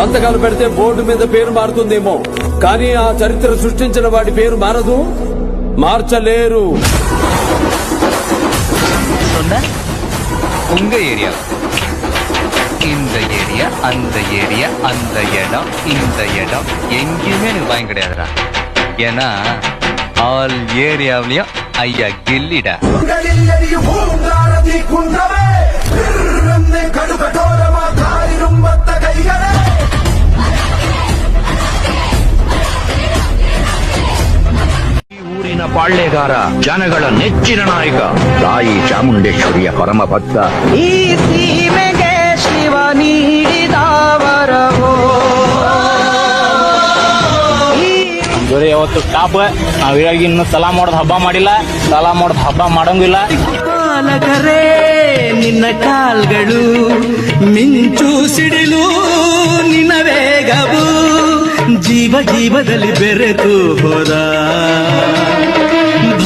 సంతకాలు పెడితే బోర్డు మీద పేరు మారుతుందేమో, కానీ ఆ చరిత్ర సృష్టించిన వాడి పేరు మారదు, మార్చలేరు. உங்க ஏரியா, இந்த ஏரியா, அந்த ஏரியா, அந்த இடம், இந்த இடம் எங்கேயுமே எனக்கு பயம் கிடையாதுடா. ஏன்னா ஆல் ஏரியாவிலயும் ஐயா கில்லிடா. ಊರಿನ ಪಾಳ್ಯಗಾರ, ಜನಗಳ ನೆಚ್ಚಿನ ನಾಯಕ, ತಾಯಿ ಚಾಮುಂಡೇಶ್ವರಿಯ ಪರಮ ಭಕ್ತ. ಈ ಸೀಮೆಗೆ ಶಿವ ನೀಡಿದ ವರವೋ. ಬರೀ ಯಾವತ್ತು ಟಾಪ್. ನಾವಿರಾಗಿ ಇನ್ನು ಸಲಾ ಮಾಡೋದು ಹಬ್ಬ ಮಾಡಿಲ್ಲ, ಸಲಾ ಮಾಡೋದು ಹಬ್ಬ ಮಾಡಂಗಿಲ್ಲ. ಪಾಲಕರೇ ನಿನ್ನ ಕಾಲ್ಗಳು ಮಿಂಚು ಸಿಡಿಲು ನಿನ್ನ ವೇಗವು ಜೀವ ಜೀವದಲ್ಲಿ ಬೆರೆತು ಹೋದ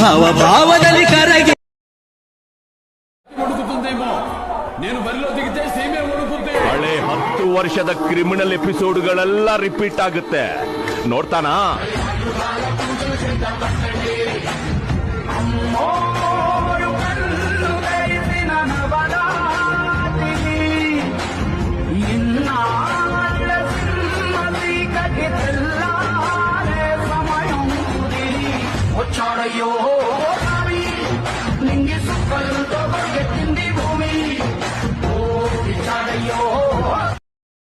ಭಾವ ಭಾವದಲ್ಲಿ ಕರಗಿ ಹುಡುಕುತ್ತೇಮೋ. నేను ಬರಿలో దిగితే ಸೀಮೆ ಹುಡುಕುತ್ತೆ. ಹಳೆ 10 ವರ್ಷದ ಕ್ರಿಮಿನಲ್ ಎಪಿಸೋಡ್ಗಳೆಲ್ಲ ರಿಪೀಟ್ ಆಗುತ್ತೆ. ನೋಡ್ತಾನಾ? వచ్చాడయ్యో నింగి సుక్కలతో